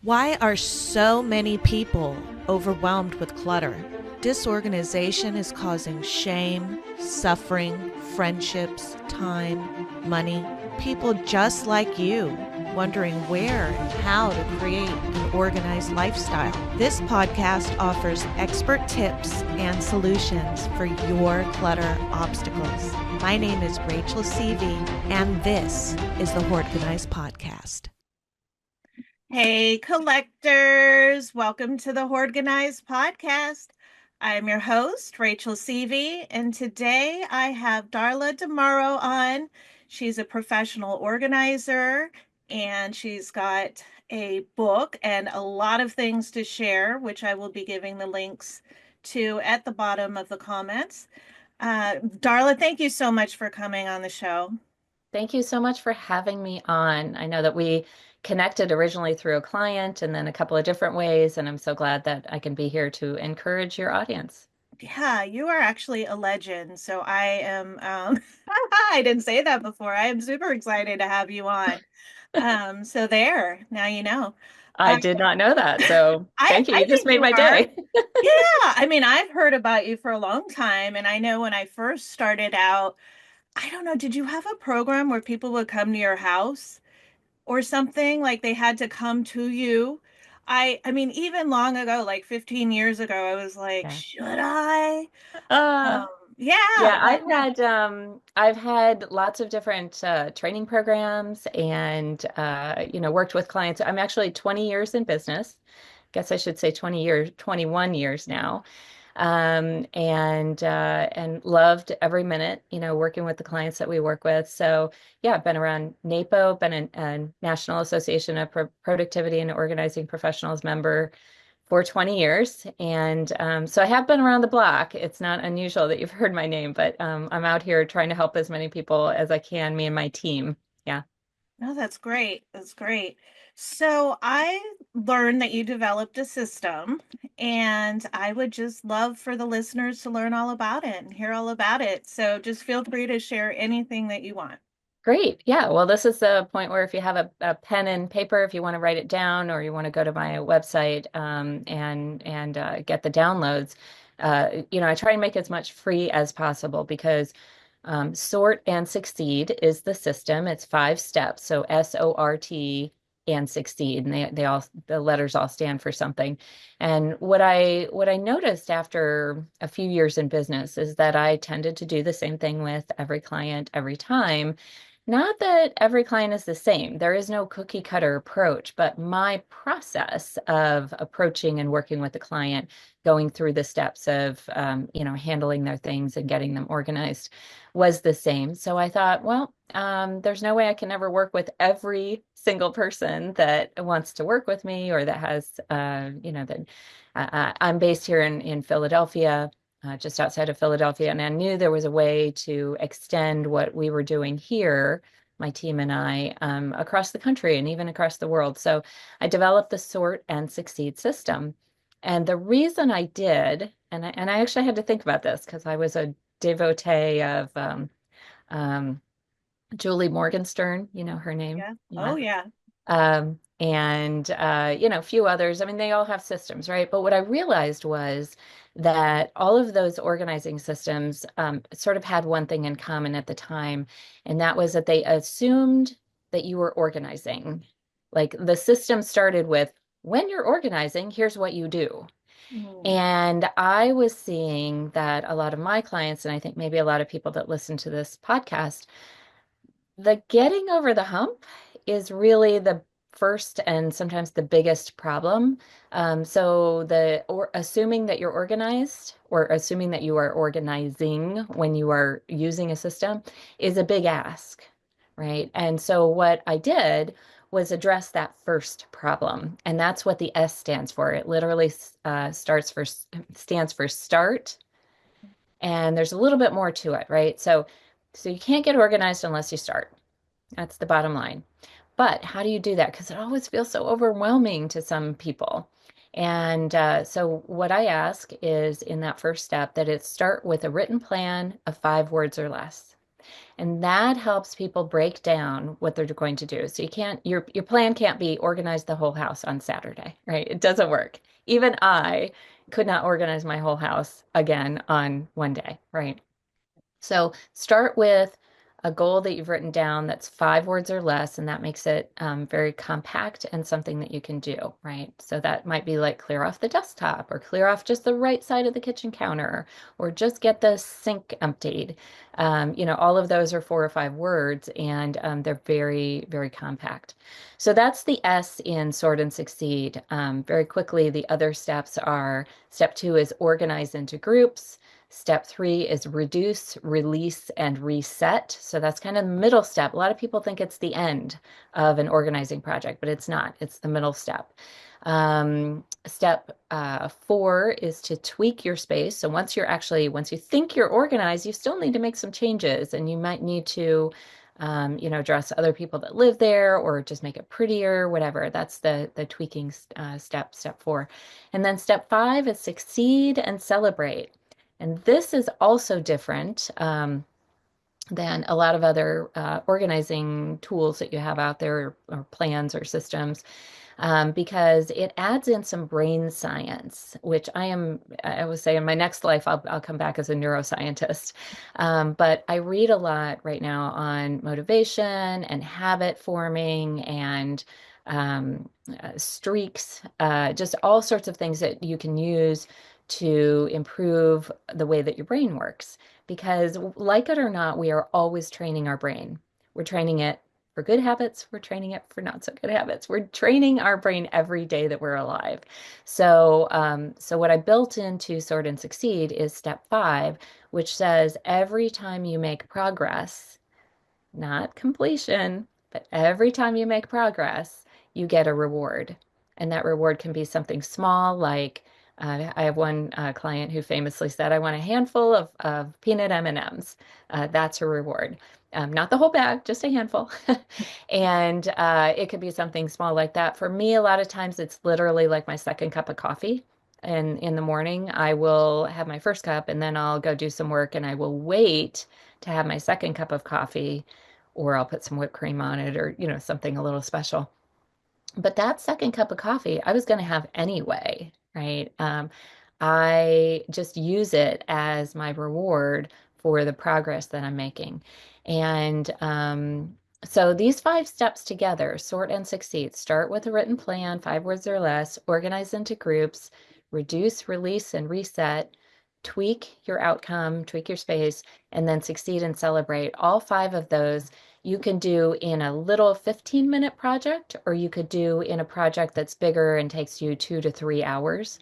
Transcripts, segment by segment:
Why are so many people overwhelmed with clutter? Disorganization is causing shame, suffering, friendships, time, money. People just like you wondering where and how to create an organized lifestyle. This podcast offers expert tips and solutions for your clutter obstacles. My name is Rachel Seavey, and this is the Organized Podcast. Hey, collectors. Welcome to the Organized Podcast. I'm your host, Rachel Seavey, and today I have Darla DeMorrow on. She's a professional organizer, and she's got a book and a lot of things to share, which I will be giving the links to at the bottom of the comments. Darla, thank you so much for coming on the show. Thank you so much for having me on. I know that we connected originally through a client and then a couple of different ways, and I'm so glad that I can be here to encourage your audience. Yeah, you are actually a legend. So I am, I didn't say that before. I am super excited to have you on. So there, now you know. I Uh, did not know that, so thank you. I You just think made you my are. day. Yeah, I mean, I've heard about you for a long time, and I know when I first started out, I don't know, did you have a program where people would come to your house or something? Like they had to come to you? I mean, even long ago, like 15 years ago, I was like, Yeah. should I? Uh, Um, yeah, yeah, but I've had lots of different training programs and worked with clients. I'm actually 20 years in business. Guess I should say 20 years, 21 years now. And loved every minute, working with the clients that we work with. So yeah, I've been around NAPO, been a National Association of Productivity and Organizing Professionals member for 20 years. And so I have been around the block. It's not unusual that you've heard my name, but I'm out here trying to help as many people as I can, me and my team. Yeah. no, that's great. That's great. So I learned that you developed a system, and I would just love for the listeners to learn all about it and hear all about it. So just feel free to share anything that you want. Great. Yeah. Well, this is the point where if you have a pen and paper, if you want to write it down or you want to go to my website and get the downloads, I try and make as much free as possible because Sort and Succeed is the system. It's 5 steps. So SORT and Succeed, and the letters all stand for something. And what I noticed after a few years in business is that I tended to do the same thing with every client every time. Not that every client is the same. There is no cookie cutter approach, but my process of approaching and working with the client, going through the steps of, handling their things and getting them organized was the same. So I thought, well, there's no way I can ever work with every single person that wants to work with me or that has, that I'm based here in Philadelphia, just outside of Philadelphia, and I knew there was a way to extend what we were doing here, my team and I, across the country and even across the world. So I developed the Sort and Succeed system. And the reason I did, and I actually had to think about this because I was a devotee of um, Julie Morgenstern, you know her name. Yeah. Yeah. Oh, yeah. And a few others. I mean, they all have systems, right? But what I realized was that all of those organizing systems sort of had one thing in common at the time, and that was that they assumed that you were organizing. Like the system started with, when you're organizing, here's what you do. Mm. And I was seeing that a lot of my clients, and I think maybe a lot of people that listen to this podcast, the getting over the hump is really the first and sometimes the biggest problem. So assuming that you're organized or assuming that you are organizing when you are using a system is a big ask, right? And so what I did was address that first problem, and that's what the S stands for. It literally stands for start, and there's a little bit more to it, right? So you can't get organized unless you start. That's the bottom line. But how do you do that? Because it always feels so overwhelming to some people. And so what I ask is in that first step that it start with a written plan of 5 words or less. And that helps people break down what they're going to do. So you can't, your plan can't be organize the whole house on Saturday, right? It doesn't work. Even I could not organize my whole house again on one day, right? So start with a goal that you've written down that's 5 words or less, and that makes it very compact and something that you can do, right? So that might be like clear off the desktop or clear off just the right side of the kitchen counter or just get the sink emptied. All of those are 4 or 5 words and they're very, very compact. So that's the S in sort and succeed. Very quickly, the other steps are step 2 is organize into groups. Step 3 is reduce, release, and reset. So that's kind of the middle step. A lot of people think it's the end of an organizing project, but it's not. It's the middle step. Step 4 is to tweak your space. So once you think you're organized, you still need to make some changes, and you might need to, dress other people that live there, or just make it prettier, whatever. That's the tweaking step 4. And then step 5 is succeed and celebrate. And this is also different than a lot of other organizing tools that you have out there, or plans or systems, because it adds in some brain science, which I would say in my next life, I'll come back as a neuroscientist. But I read a lot right now on motivation and habit forming and streaks, just all sorts of things that you can use to improve the way that your brain works. Because, like it or not, we are always training our brain. We're training it for good habits, we're training it for not so good habits. We're training our brain every day that we're alive. So what I built into Sort and Succeed is step 5, which says every time you make progress, not completion, but every time you make progress, you get a reward. And that reward can be something small, like I have one client who famously said, "I want a handful of peanut M&Ms." That's her reward. Not the whole bag, just a handful. And it could be something small like that. For me, a lot of times it's literally like my second cup of coffee. And in the morning, I will have my first cup and then I'll go do some work and I will wait to have my second cup of coffee, or I'll put some whipped cream on it, or, something a little special. But that second cup of coffee, I was going to have anyway, right? I just use it as my reward for the progress that I'm making. And so these 5 steps together, sort and succeed, start with a written plan, 5 words or less, organize into groups, reduce, release, and reset, tweak your outcome, tweak your space, and then succeed and celebrate. All 5 of those you can do in a little 15-minute project, or you could do in a project that's bigger and takes you 2 to 3 hours.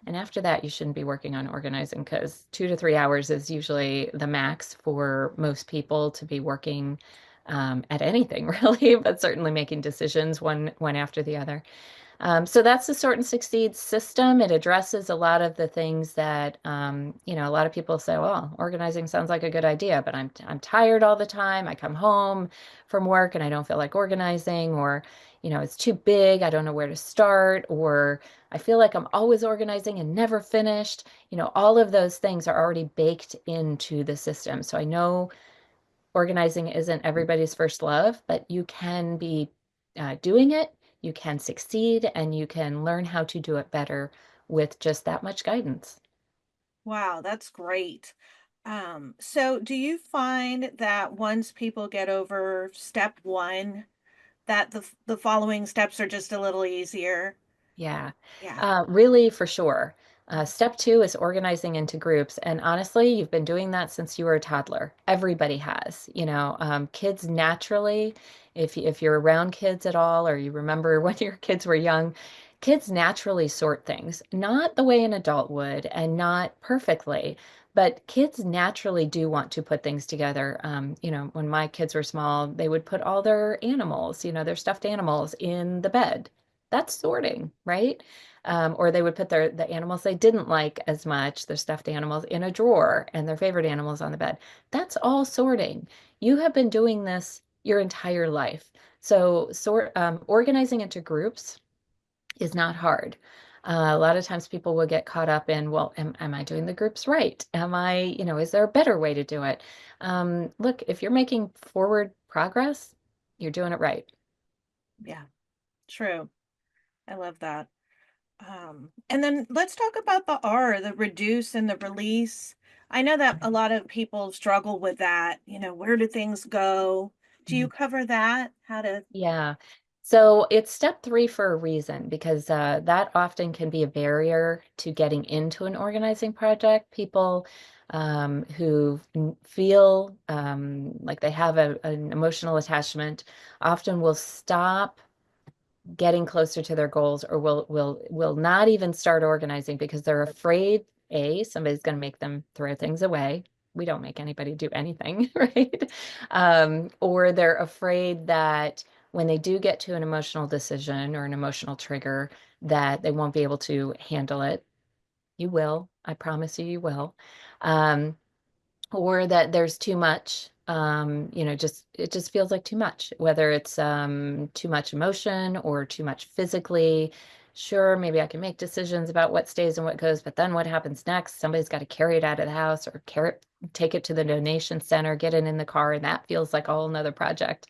And after that, you shouldn't be working on organizing, because 2 to 3 hours is usually the max for most people to be working at anything, really, but certainly making decisions one after the other. So that's the Sort and Succeed system. It addresses a lot of the things that, a lot of people say, well, organizing sounds like a good idea, but I'm tired all the time. I come home from work and I don't feel like organizing, or, it's too big. I don't know where to start, or I feel like I'm always organizing and never finished. All of those things are already baked into the system. So I know organizing isn't everybody's first love, but you can be doing it, you can succeed, and you can learn how to do it better with just that much guidance. Wow, that's great. So do you find that once people get over step one, that the following steps are just a little easier? Yeah, Yeah. really, for sure. Step 2 is organizing into groups. And honestly, you've been doing that since you were a toddler. Everybody has. Kids naturally, if you're around kids at all, or you remember when your kids were young, kids naturally sort things, not the way an adult would, and not perfectly. But kids naturally do want to put things together. When my kids were small, they would put all their animals, their stuffed animals in the bed. That's sorting, right? Or they would put the animals they didn't like as much, their stuffed animals, in a drawer and their favorite animals on the bed. That's all sorting. You have been doing this your entire life. So organizing into groups is not hard. A lot of times people will get caught up in, well, am I doing the groups right? Am I, is there a better way to do it? Look, if you're making forward progress, you're doing it right. Yeah, true. I love that. And then let's talk about the R, the reduce and the release. I know that a lot of people struggle with that. Where do things go? Do you cover that? How to? Yeah. So it's step three for a reason because that often can be a barrier to getting into an organizing project. People who feel like they have an emotional attachment often will stop getting closer to their goals or will not even start organizing because they're afraid, A, somebody's going to make them throw things away. We don't make anybody do anything, right? Or they're afraid that when they do get to an emotional decision or an emotional trigger, that they won't be able to handle it. You will. I promise you, you will. Um, or that there's too much just it just feels like too much, whether it's too much emotion or too much physically. Sure, maybe I can make decisions about what stays and what goes, but then what happens next? Somebody's got to carry it out of the house or take it to the donation center, get it in the car, and that feels like a whole nother project,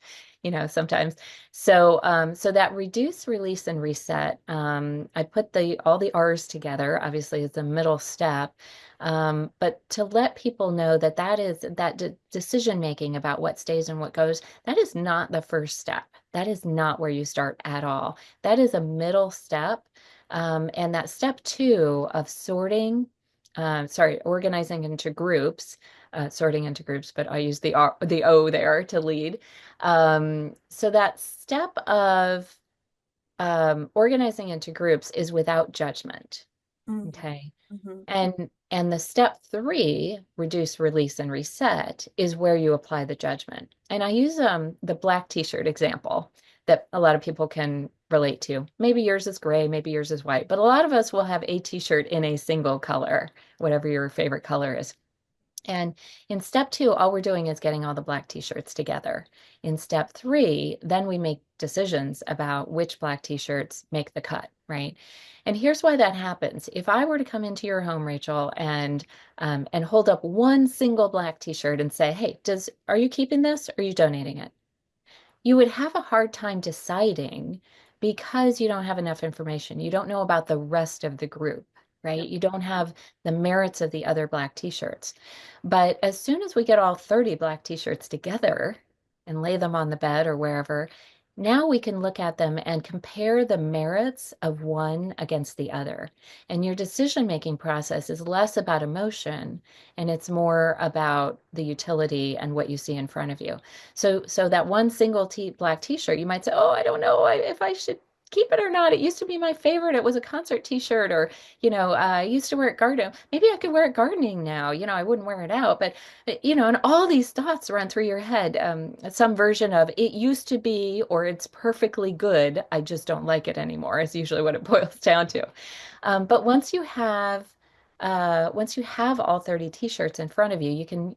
sometimes. So that reduce, release, and reset, I put the all the R's together, obviously, as the middle step. But to let people know that decision making about what stays and what goes, that is not the first step. That is not where you start at all. That is a middle step. And that step two of organizing into groups, sorting into groups, but I use the O there to lead. So that step of organizing into groups is without judgment. Mhm, Okay. mhm. And the step three, reduce, release, and reset, is where you apply the judgment. And I use the black t-shirt example that a lot of people can relate to. Maybe yours is gray, maybe yours is white, but a lot of us will have a t-shirt in a single color, whatever your favorite color is. And in step two, all we're doing is getting all the black t-shirts together. In step three, then we make decisions about which black t-shirts make the cut, right? And here's why that happens. If I were to come into your home, Rachel, and hold up one single black t-shirt and say, "Hey, are you keeping this or are you donating it?" You would have a hard time deciding because you don't have enough information. You don't know about the rest of the group, right? Yep. You don't have the merits of the other black t-shirts. But as soon as we get all 30 black t-shirts together and lay them on the bed or wherever, now we can look at them and compare the merits of one against the other. And your decision-making process is less about emotion and it's more about the utility and what you see in front of you. So that one single black t-shirt, you might say, "Oh, I don't know if I should keep it or not. It used to be my favorite. It was a concert t-shirt, or I used to wear it garden. Maybe I could wear it gardening now. I wouldn't wear it out, but and all these thoughts run through your head. Some version of it used to be, or it's perfectly good. I just don't like it anymore. Is usually what it boils down to. But once you have all 30 t-shirts in front of you, you can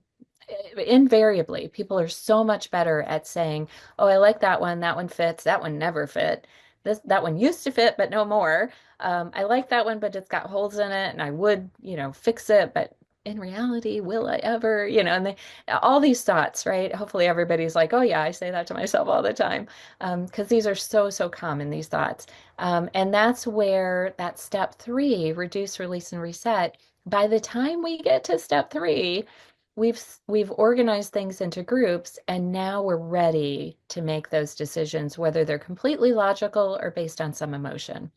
invariably, people are so much better at saying, "Oh, I like that one fits, that one never fit. That one used to fit, but no more. I like that one, but it's got holes in it, and I would, fix it, but in reality, will I ever?" And all these thoughts, right? Hopefully everybody's like, "Oh yeah, I say that to myself all the time." Because these are so, so common, these thoughts. And that's where that step three, reduce, release, and reset, by the time we get to step three, we've organized things into groups and now we're ready to make those decisions, whether they're completely logical or based on some emotion.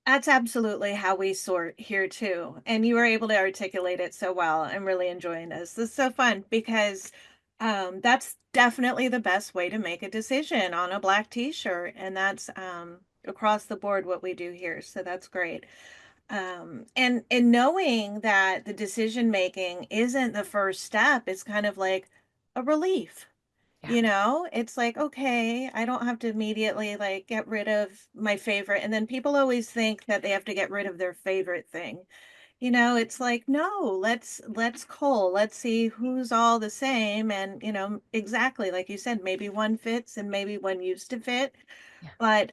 That's absolutely how we sort here too. And you were able to articulate it so well. I'm really enjoying this. This is so fun because that's definitely the best way to make a decision on a black t-shirt. And that's across the board what we do here. So that's great. And knowing that the decision making isn't the first step, it's kind of like a relief. Yeah. It's like, okay, I don't have to immediately like get rid of my favorite. And then people always think that they have to get rid of their favorite thing. It's like, no, let's cull. Let's see who's all the same. And, exactly like you said, maybe one fits and maybe one used to fit. Yeah. But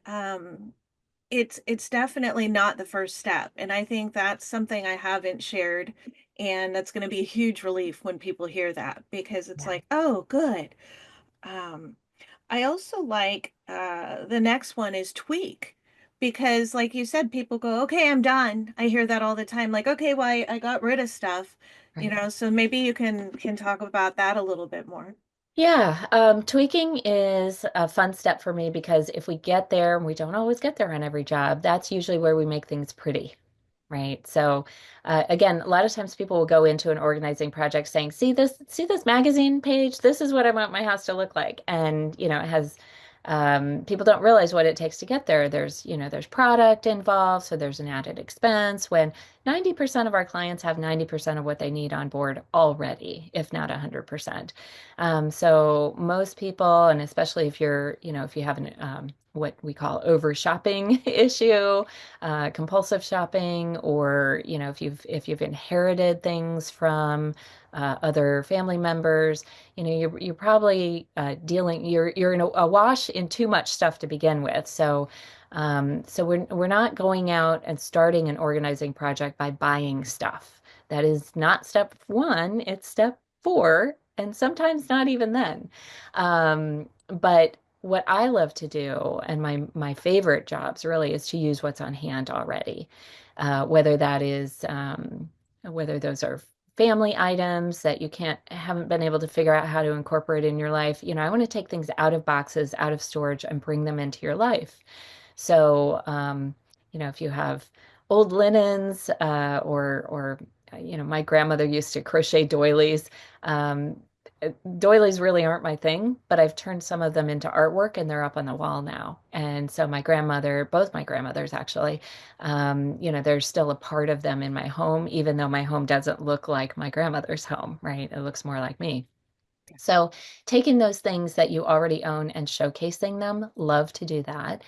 it's definitely not the first step. And I think that's something I haven't shared. And that's going to be a huge relief when people hear that because it's Yeah. like, oh, good. Um, I also like the next one is tweak because, like you said, people go, okay, I'm done. I hear that all the time. Like, okay, well, I got rid of stuff, Right. so maybe you can talk about that a little bit more. Yeah, tweaking is a fun step for me because if we get there, and we don't always get there on every job, that's usually where we make things pretty. Right. So again, a lot of times people will go into an organizing project saying, see this magazine page? This is what I want my house to look like. And, it has people don't realize what it takes to get there. There's product involved, so there's an added expense when 90% of our clients have 90% of what they need on board already, if not 100%. So most people, and especially if if you have an what we call over shopping issue, compulsive shopping, or if you've inherited things from other family members, you're probably you're in a wash in too much stuff to begin with. So we're not going out and starting an organizing project by buying stuff. That is not step one, it's step four, and sometimes not even then. But what I love to do, and my favorite jobs really, is to use what's on hand already. Whether that is whether those are family items that you haven't been able to figure out how to incorporate in your life. I want to take things out of boxes, out of storage, and bring them into your life. So, if you have old linens, or my grandmother used to crochet doilies. Um, Doilies really aren't my thing, but I've turned some of them into artwork and they're up on the wall now. And so both my grandmothers actually, there's still a part of them in my home, even though my home doesn't look like my grandmother's home, right? It looks more like me. So, taking those things that you already own and showcasing them, love to do that.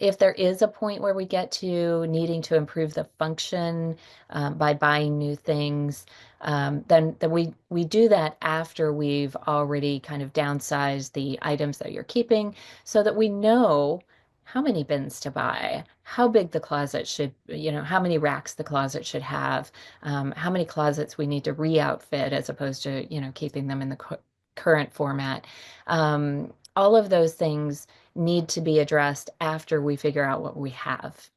If there is a point where we get to needing to improve the function by buying new things, then we do that after we've already kind of downsized the items that you're keeping, so that we know how many bins to buy, how big the closet should, how many racks the closet should have, how many closets we need to re-outfit as opposed to, keeping them in the current format. All of those things need to be addressed after we figure out what we have.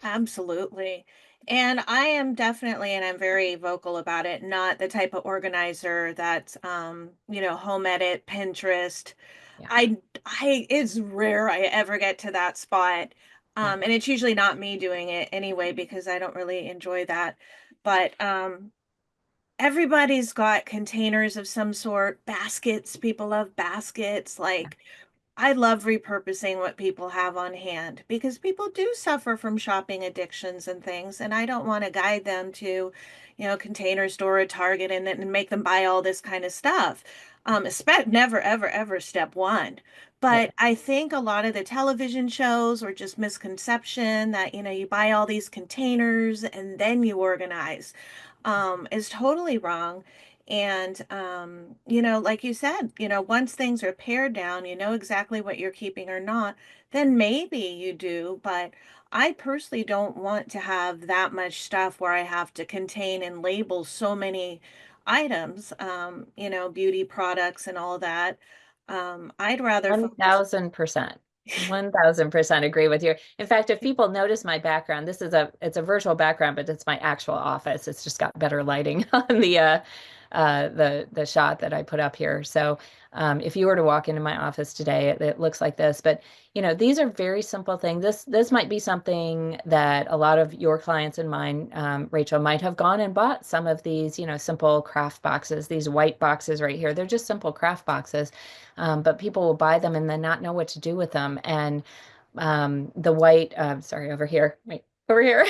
Absolutely. And I am definitely, and I'm very vocal about it, not the type of organizer that's, home edit, Pinterest. Yeah, It's rare I ever get to that spot. yeah. And it's usually not me doing it anyway because I don't really enjoy that. But everybody's got containers of some sort, baskets. People love baskets. Like, I love repurposing what people have on hand because people do suffer from shopping addictions and things, and I don't want to guide them to, Container Store or Target and make them buy all this kind of stuff. Never, ever, ever step one. Right. But I think a lot of the television shows or just misconception that, you buy all these containers and then you organize, is totally wrong. And, like you said, once things are pared down, you know exactly what you're keeping or not, then maybe you do. But I personally don't want to have that much stuff where I have to contain and label so many items, beauty products and all that. I'd rather focus. 1000%. 1000% agree with you. In fact, if people notice my background, it's a virtual background, but it's my actual office. It's just got better lighting on the shot that I put up here. So if you were to walk into my office today, it looks like this. But these are very simple things. This might be something that a lot of your clients and mine, Rachel, might have gone and bought some of these, simple craft boxes, these white boxes right here. They're just simple craft boxes. But people will buy them and then not know what to do with them. And the white, sorry, over here, wait, over here,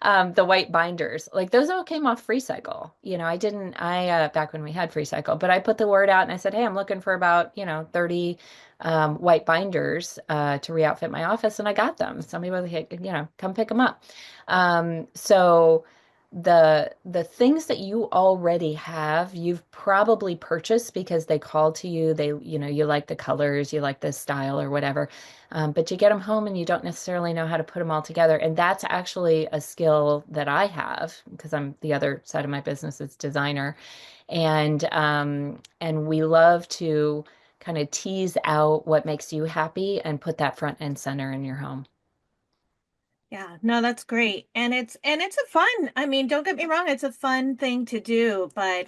the white binders, like those all came off Free Cycle. Back when we had Free Cycle, but I put the word out and I said, hey, I'm looking for about, 30 white binders to re-outfit my office. And I got them. Somebody was like, hey, come pick them up. So the things that you already have, you've probably purchased because they called to you. They, you like the colors, you like the style or whatever. But you get them home and you don't necessarily know how to put them all together. And that's actually a skill that I have because I'm the other side of my business is designer. And we love to kind of tease out what makes you happy and put that front and center in your home. Yeah, no, that's great. And it's a fun, I mean, don't get me wrong, it's a fun thing to do, but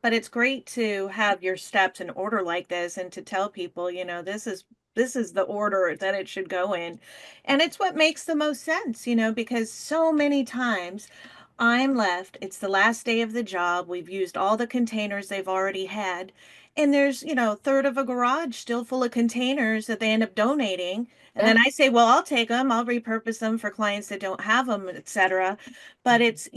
it's great to have your steps in order like this and to tell people, this is the order that it should go in. And it's what makes the most sense, because so many times I'm left, it's the last day of the job, we've used all the containers they've already had, and there's, a third of a garage still full of containers that they end up donating. And Yeah. then I say, well, I'll take them, I'll repurpose them for clients that don't have them, etc. But it's,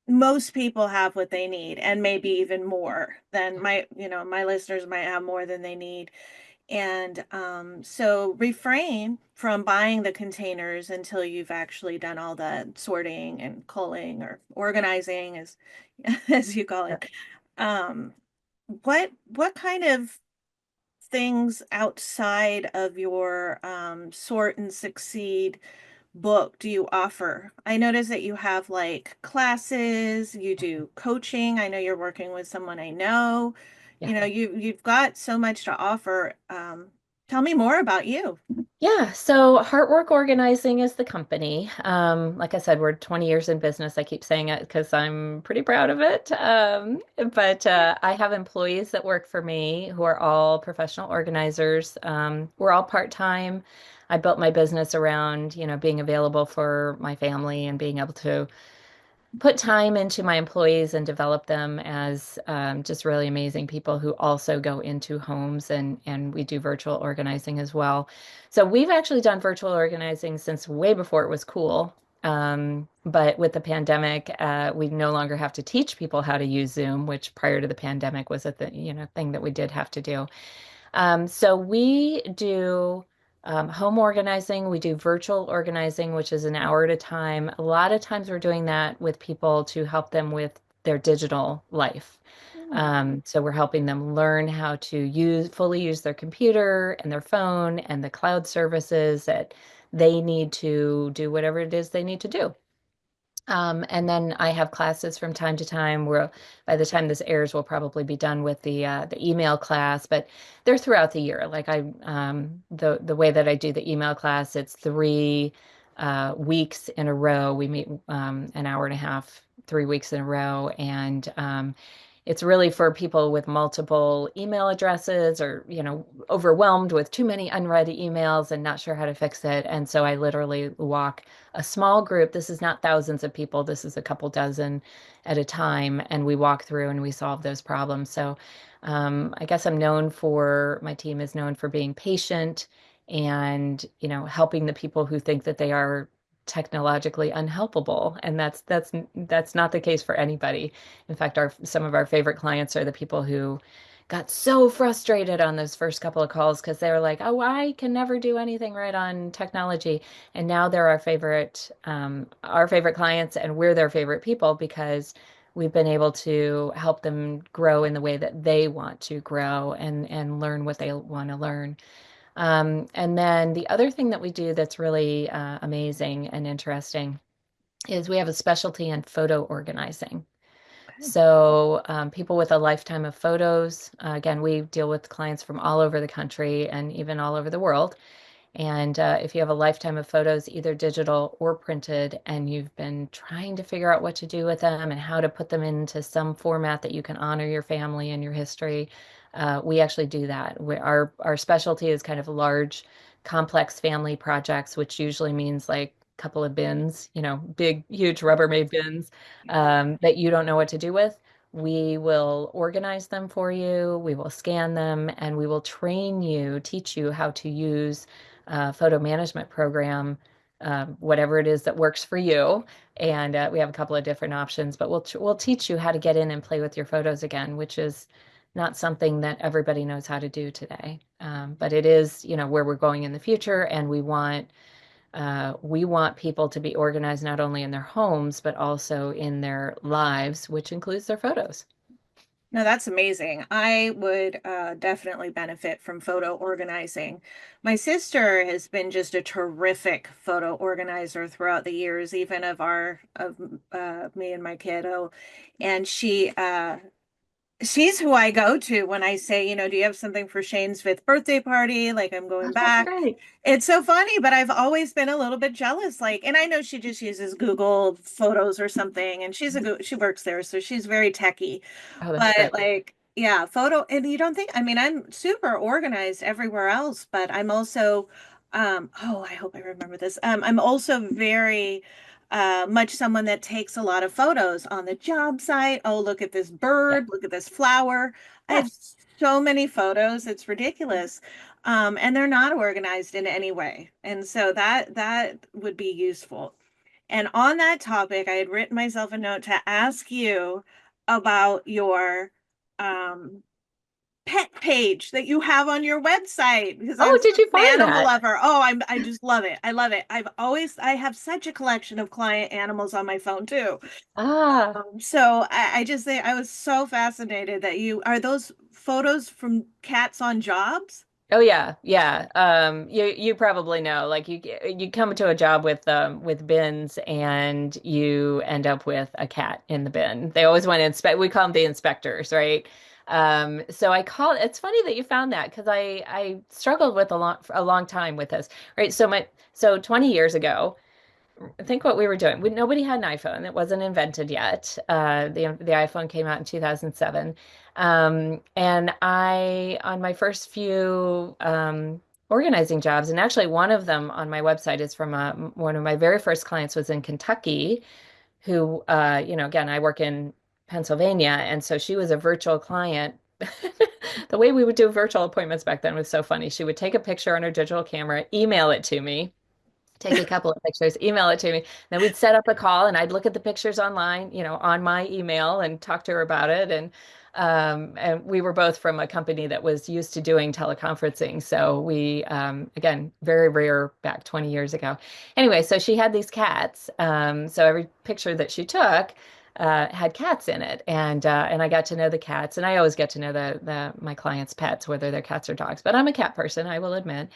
most people have what they need and maybe even more than my listeners might have more than they need. And so refrain from buying the containers until you've actually done all the sorting and culling or organizing, as as you call it. Um, what kind of things outside of your Sort and Succeed book do you offer? I notice that you have like classes, you do coaching. I know you're working with someone I know. Yeah. You've got so much to offer. Tell me more about you. Yeah, so Heartwork Organizing is the company. Like I said, we're 20 years in business. I keep saying it because I'm pretty proud of it. But I have employees that work for me who are all professional organizers. We're all part-time. I built my business around, being available for my family and being able to put time into my employees and develop them as just really amazing people who also go into homes and we do virtual organizing as well. So we've actually done virtual organizing since way before it was cool. But with the pandemic, we no longer have to teach people how to use Zoom, which prior to the pandemic was a thing that we did have to do. So we do home organizing, we do virtual organizing, which is an hour at a time. A lot of times we're doing that with people to help them with their digital life. Hmm. So we're helping them learn how to fully use their computer and their phone and the cloud services that they need to do whatever it is they need to do. And then I have classes from time to time where by the time this airs, we'll probably be done with the email class, but they're throughout the year. Like the way that I do the email class, it's 3 weeks in a row. We meet an hour and a half, 3 weeks in a row, and it's really for people with multiple email addresses or, overwhelmed with too many unread emails and not sure how to fix it. And so I literally walk a small group. This is not thousands of people. This is a couple dozen at a time. And we walk through and we solve those problems. So I guess my team is known for being patient and, helping the people who think that they are technologically unhelpable. And that's not the case for anybody. In fact, some of our favorite clients are the people who got so frustrated on those first couple of calls because they were like, "Oh, I can never do anything right on technology." And now they're our favorite clients, and we're their favorite people because we've been able to help them grow in the way that they want to grow and learn what they want to learn. And then the other thing that we do that's really amazing and interesting is we have a specialty in photo organizing. So, people with a lifetime of photos, again, we deal with clients from all over the country and even all over the world. And if you have a lifetime of photos, either digital or printed, and you've been trying to figure out what to do with them and how to put them into some format that you can honor your family and your history, we actually do that. Our specialty is kind of large, complex family projects, which usually means like a couple of bins, big, huge Rubbermaid bins that you don't know what to do with. We will organize them for you, we will scan them, and we will teach you how to use photo management program, whatever it is that works for you. And we have a couple of different options, but we'll teach you how to get in and play with your photos again, which is not something that everybody knows how to do today. But it is, where we're going in the future, and we want we want people to be organized not only in their homes, but also in their lives, which includes their photos. No, that's amazing. I would definitely benefit from photo organizing. My sister has been just a terrific photo organizer throughout the years, even of me and my kiddo. And she's who I go to when I say, do you have something for Shane's fifth birthday party? Like I'm Oh, going that's back. great. It's so funny, but I've always been a little bit jealous. Like, and I know she just uses Google Photos or something, and she works there, so she's very techie. Oh, that's But great. like, yeah, photo, and you don't think, I mean, I'm super organized everywhere else, but I'm also, oh, I hope I remember this. I'm also very much someone that takes a lot of photos on the job site. Oh, look at this Yeah. bird, look at this flower. I Yeah. have so many photos, it's ridiculous. And they're not organized in any way. And so that would be useful. And on that topic, I had written myself a note to ask you about your um, pet page that you have on your website because I'm Oh, such did you an find animal that? lover. I just love it. I love it. I have such a collection of client animals on my phone too. Ah. So I just think I was so fascinated that are those photos from cats on jobs? Oh yeah, yeah. You probably know, like you come to a job with bins and you end up with a cat in the bin. They always want to inspect. We call them the inspectors, right? So I call it's funny that you found that because I struggled with a long time with this, right? So 20 years ago. Think what we were doing. Nobody had an iPhone. It wasn't invented yet. The iPhone came out in 2007. And on my first few organizing jobs, and actually one of them on my website is from one of my very first clients was in Kentucky, who, again, I work in Pennsylvania. And so she was a virtual client. The way we would do virtual appointments back then was so funny. She would take a picture on her digital camera, email it to me, take a couple of pictures, email it to me. Then we'd set up a call and I'd look at the pictures online, on my email and talk to her about it. And we were both from a company that was used to doing teleconferencing. So again, very rare back 20 years ago. Anyway, so she had these cats. So every picture that she took, had cats in it, and I got to know the cats, and I always get to know the my clients' pets, whether they're cats or dogs. But I'm a cat person, I will admit.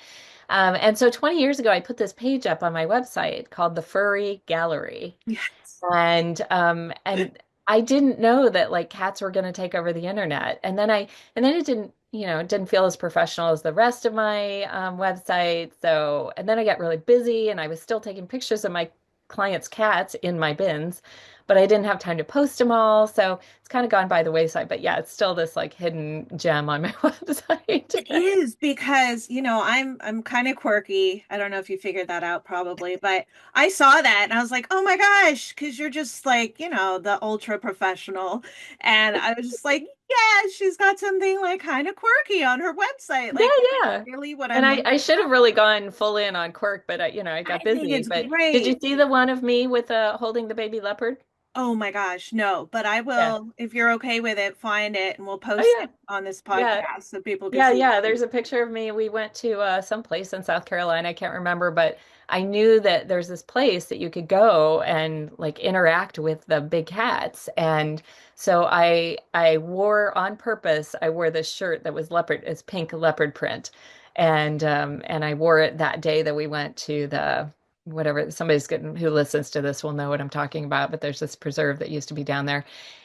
And so 20 years ago, I put this page up on my website called the Furry Gallery. Yes. And I didn't know that like cats were going to take over the internet. And then it didn't, it didn't feel as professional as the rest of my website. So, and then I got really busy and I was still taking pictures of my clients' cats in my bins, but I didn't have time to post them all. So it's kind of gone by the wayside. But yeah, it's still this like hidden gem on my website. It is because, I'm kind of quirky. I don't know if you figured that out probably, but I saw that and I was like, "Oh my gosh," because you're just like, the ultra professional. And I was just like, "Yeah, she's got something like kind of quirky on her website." Yeah, Like, yeah. really what And I'm I should have really gone full in on Quirk, but I I got think busy. it's But did you great. see the one of me with holding the baby leopard? Oh my gosh, no, but I Yeah. will, if you're okay with it, find it and we'll post Oh it on this yeah. podcast so people can Yeah, see yeah. it. There's a picture of me. We went to some place in South Carolina. I can't remember, but I knew that there's this place that you could go and like interact with the big cats. And so I wore on purpose, I wore this shirt that was leopard, it's pink leopard print. And I wore it that day that we went to the whatever somebody's getting who listens to this will know what I'm talking about, but there's this preserve that used to be down there.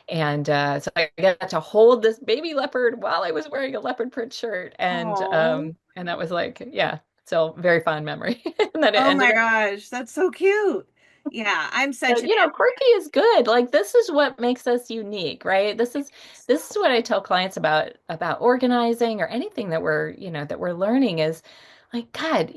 And so I got to hold this baby leopard while I was wearing a leopard print shirt. Oh, And that was like, yeah, still very fond memory. And then it oh ended my up. gosh, that's so cute. Yeah, I'm So, such an quirky is good. Like this is what makes us unique, right? This is what I tell clients about organizing or anything that we're learning is like, God,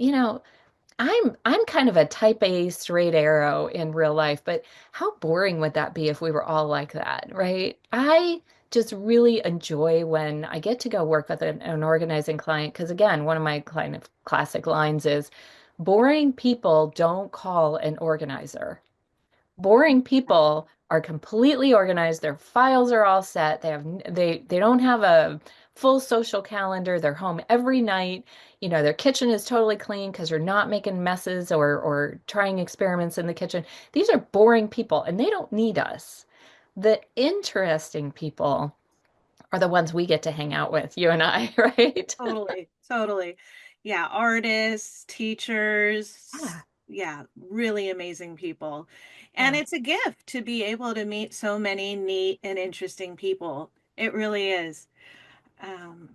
I'm kind of a type A straight arrow in real life, but how boring would that be if we were all like that, right? I just really enjoy when I get to go work with an organizing client because again, one of my kind of classic lines is boring people don't call an organizer. Boring people are completely organized. Their files are all set. They don't have a full social calendar. They're home every night. Their kitchen is totally clean because they're not making messes or trying experiments in the kitchen. These are boring people and they don't need us. The interesting people are the ones we get to hang out with, you and I, right? Totally, totally. Yeah, artists, teachers, Yeah, yeah, really amazing people. And yeah. it's a gift to be able to meet so many neat and interesting people. It really is. Um,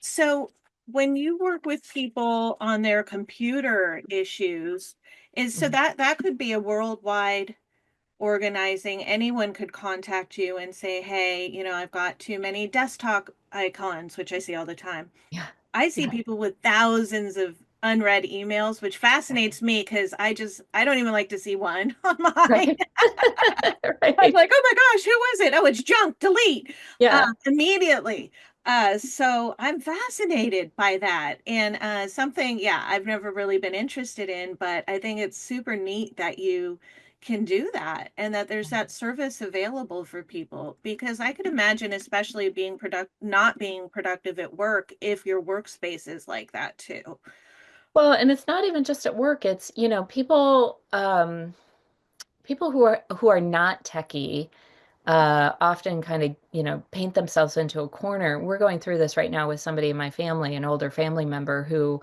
so when you work with people on their computer issues, so Mhm. that could be a worldwide organizing. Anyone could contact you and say, "Hey, I've got too many desktop icons," which I see all the time. Yeah, I see yeah, people with thousands of unread emails, which fascinates me because I don't even like to see one on mine. right. I'm Right. like, oh my gosh, who was it? Oh, it's junk, delete Yeah. immediately. So I'm fascinated by that. And something, yeah, I've never really been interested in, but I think it's super neat that you can do that and that there's that service available for people because I could imagine, especially not being productive at work if your workspace is like that too. Well, and it's not even just at work. It's, people who are not techie often kind of, paint themselves into a corner. We're going through this right now with somebody in my family, an older family member who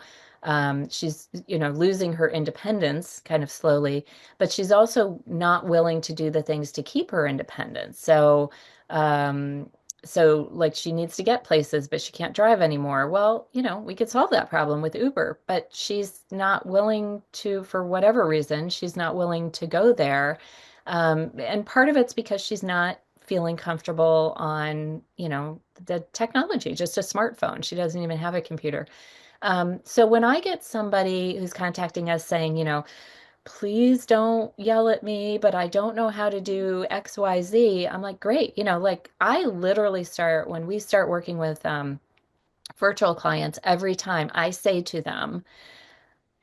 she's, losing her independence kind of slowly, but she's also not willing to do the things to keep her independence. Um, so like she needs to get places, but she can't drive anymore. Well, we could solve that problem with Uber, but she's not willing to, for whatever reason, she's not willing to go there. And part of it's because she's not feeling comfortable on, the technology, just a smartphone. She doesn't even have a computer. So when I get somebody who's contacting us saying, please don't yell at me, but I don't know how to do XYZ, I'm like, great. Like I literally start when we start working with virtual clients, every time I say to them,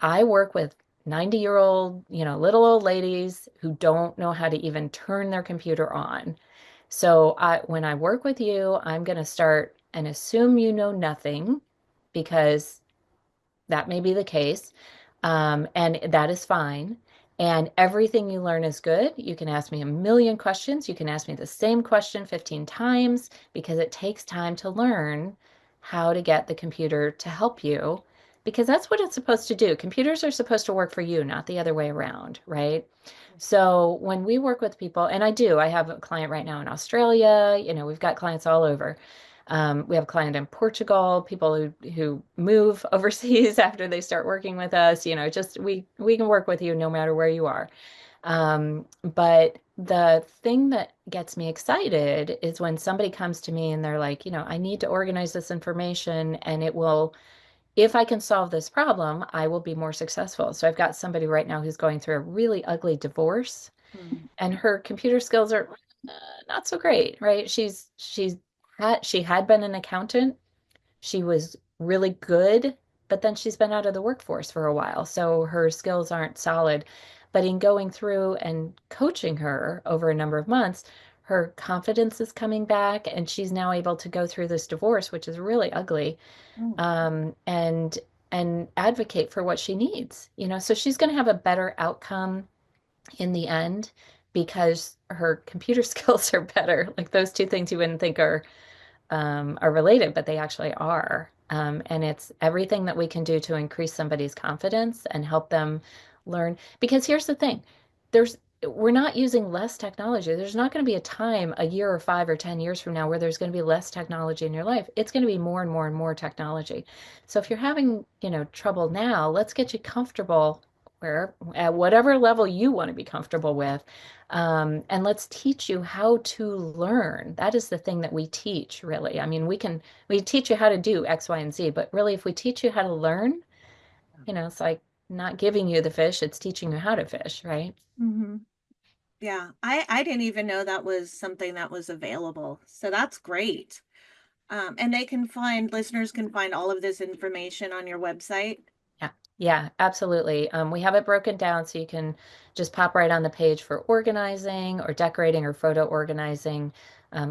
I work with 90-year-old, little old ladies who don't know how to even turn their computer on. So when I work with you, I'm going to start and assume you know nothing because that may be the case. And that is fine. And everything you learn is good. You can ask me a million questions. You can ask me the same question 15 times because it takes time to learn how to get the computer to help you because that's what it's supposed to do. Computers are supposed to work for you, not the other way around, right? So when we work with people, and I have a client right now in Australia, we've got clients all over. We have a client in Portugal, people who move overseas after they start working with us, just we can work with you no matter where you are. But the thing that gets me excited is when somebody comes to me and they're like, I need to organize this information and if I can solve this problem, I will be more successful. So I've got somebody right now who's going through a really ugly divorce Hmm. and her computer skills are uh, not so great, right? She had been an accountant. She was really good, but then she's been out of the workforce for a while, so her skills aren't solid. But in going through and coaching her over a number of months, her confidence is coming back, and she's now able to go through this divorce, which is really ugly, Hmm. and advocate for what she needs. So she's going to have a better outcome in the end because her computer skills are better. Like those two things you wouldn't think are related, but they actually are. And it's everything that we can do to increase somebody's confidence and help them learn. Because here's the thing, there's we're not using less technology. There's not going to be a time, a year or 5 or 10 years from now, where there's going to be less technology in your life. It's going to be more and more and more technology. So if you're having, trouble now, let's get you comfortable where at whatever level you want to be comfortable with, and let's teach you how to learn. That is the thing that we teach, really. I mean, we teach you how to do X, Y, and Z, but really, if we teach you how to learn, it's like not giving you the fish, it's teaching you how to fish, right? Hmm. Yeah, I didn't even know that was something that was available. So that's great. And listeners can find all of this information on your website. Yeah, yeah, absolutely. We have it broken down so you can just pop right on the page for organizing or decorating or photo organizing.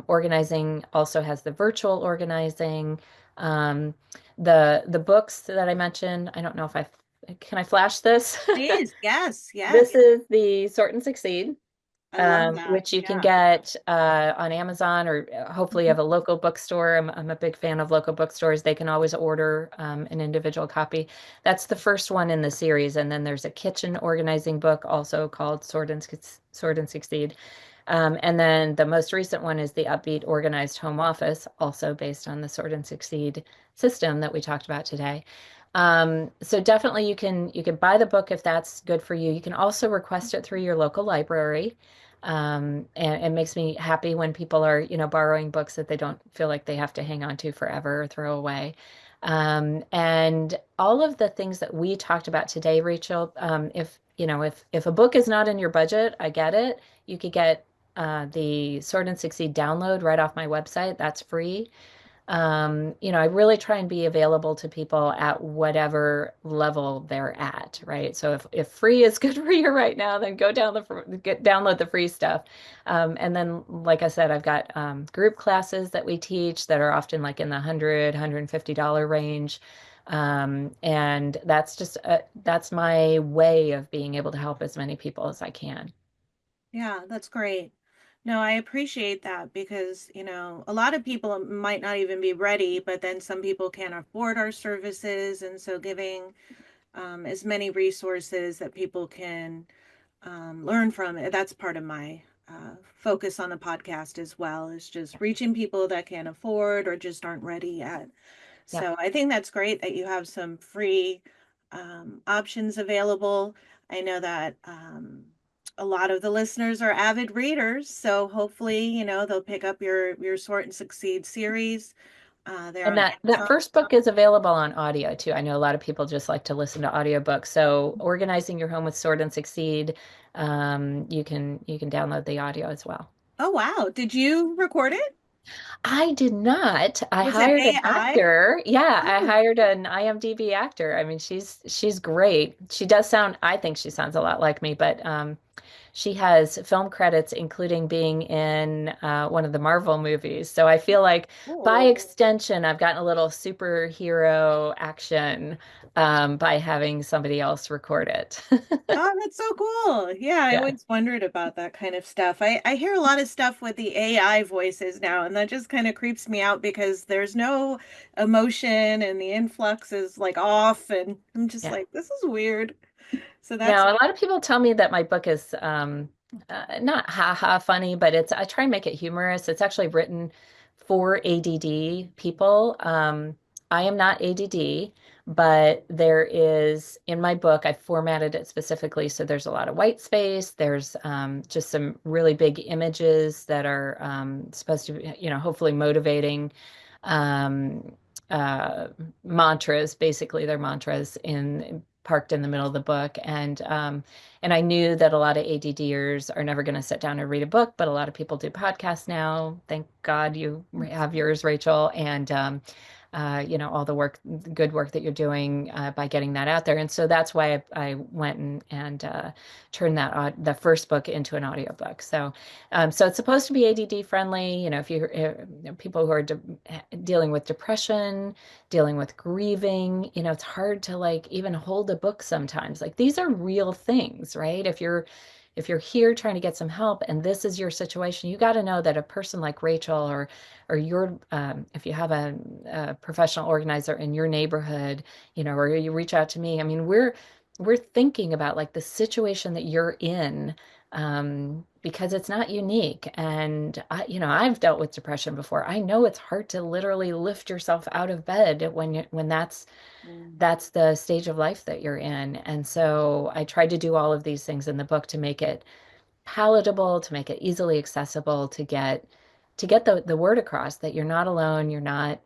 Organizing also has the virtual organizing. Um, the books that I mentioned, I don't know if can I flash this? Please, yes, This yes. is the Sort and Succeed, I love that. which you can Yeah. get on Amazon, or hopefully you Mhm. have a local bookstore. I'm a big fan of local bookstores. They can always order an individual copy. That's the first one in the series. And then there's a kitchen organizing book also called Sort and Succeed. And then the most recent one is the Upbeat Organized Home Office, also based on the Sort and Succeed system that we talked about today. So definitely you can buy the book if that's good for you. You can also request it through your local library. And it makes me happy when people are, borrowing books that they don't feel like they have to hang on to forever or throw away. And all of the things that we talked about today, Rachel, if a book is not in your budget, I get it. You could get the Sword and Succeed download right off my website. That's free. I really try and be available to people at whatever level they're at, right? So if free is good for you right now, then download the free stuff. And then, like I said, I've got group classes that we teach that are often like in the $150 range. And that's my way of being able to help as many people as I can. Yeah, that's great. No, I appreciate that because, a lot of people might not even be ready, but then some people can't afford our services. And so giving as many resources that people can learn from it, that's part of my focus on the podcast as well, is just reaching people that can't afford or just aren't ready yet. Yeah. So I think that's great that you have some free options available. I know that a lot of the listeners are avid readers, so hopefully, they'll pick up your Sort and Succeed series. They're And on that Amazon. first book is available on audio too. I know a lot of people just like to listen to audiobooks. So organizing your home with Sort and Succeed, you can download the audio as well. Oh wow, did you record it? I did not. I Was it hired an AI? actor. Yeah, I Oh, hired an IMDb actor. I mean, she's great. She does sound, I think she sounds a lot like me, but she has film credits, including being in one of the Marvel movies. So I feel like by cool. extension, I've gotten a little superhero action by having somebody else record it. Oh, that's so cool. Yeah, I Yeah. always wondered about that kind of stuff. I hear a lot of stuff with the AI voices now, and that just kind of creeps me out because there's no emotion and the influx is like off, and I'm just Yeah. like, this is weird. So that's Now, a lot of people tell me that my book is not ha-ha funny, but I try and make it humorous. It's actually written for ADD people. I am not ADD, but there is in my book, I formatted it specifically so there's a lot of white space. There's just some really big images that are supposed to be, hopefully motivating um, uh, mantras. Basically, they're mantras in parked in the middle of the book, and I knew that a lot of ADDers are never going to sit down and read a book, but a lot of people do podcasts now. Thank God you have yours, Rachel, and all the good work that you're doing by getting that out there. And so that's why I went and turned the first book into an audiobook. So it's supposed to be ADD friendly. If people who are dealing with depression, dealing with grieving, it's hard to like even hold a book sometimes. Like these are real things, right? If you're here trying to get some help and this is your situation, you got to know that a person like Rachel or if you have a professional organizer in your neighborhood, or you reach out to me. I mean, we're thinking about like the situation that you're in, because it's not unique. And I've dealt with depression before. I know it's hard to literally lift yourself out of bed when Mm. that's the stage of life that you're in. And so I tried to do all of these things in the book to make it palatable, to make it easily accessible, to get the word across that you're not alone, you're not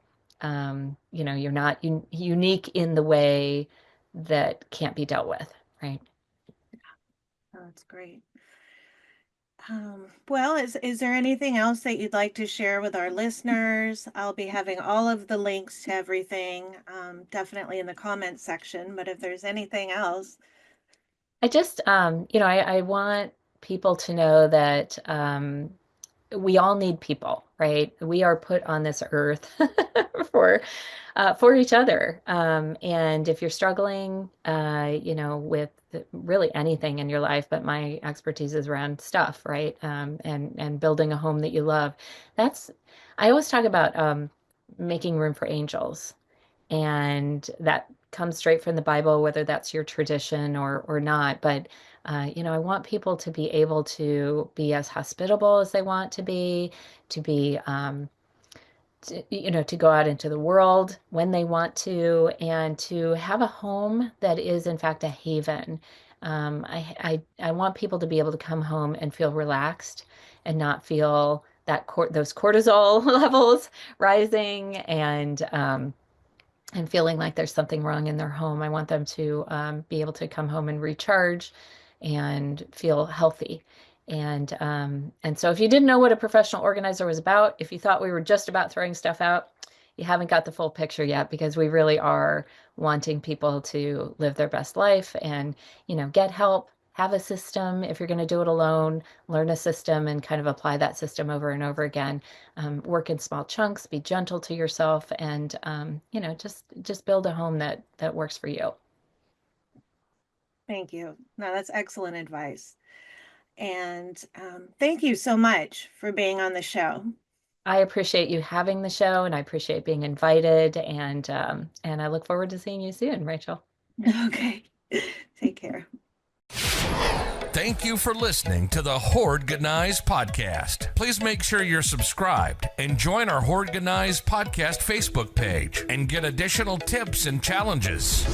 unique in the way that can't be dealt with, right? Oh, that's great. Well, is there anything else that you'd like to share with our listeners? I'll be having all of the links to everything, definitely in the comments section, but if there's anything else, I just, I want people to know that, we all need people, right? We are put on this earth for each other. And if you're struggling, with really anything in your life, but my expertise is around stuff, right? And building a home that you love. I always talk about making room for angels, and that comes straight from the Bible, whether that's your tradition or not. But I want people to be able to be as hospitable as they want to be to go out into the world when they want to, and to have a home that is in fact a haven. I want people to be able to come home and feel relaxed and not feel those cortisol levels rising, and feeling like there's something wrong in their home. I want them to be able to come home and recharge and feel healthy. And so if you didn't know what a professional organizer was about, if you thought we were just about throwing stuff out, you haven't got the full picture yet, because we really are wanting people to live their best life and, get help, have a system. If you're going to do it alone, learn a system and kind of apply that system over and over again. Work in small chunks, be gentle to yourself, and, just build a home that works for you. Thank you. No, that's excellent advice. And thank you so much for being on the show. I appreciate you having the show, and I appreciate being invited, and I look forward to seeing you soon, Rachel. Okay. Take care. Thank you for listening to the Hoardganize podcast. Please make sure you're subscribed and join our Hoardganize podcast Facebook page and get additional tips and challenges.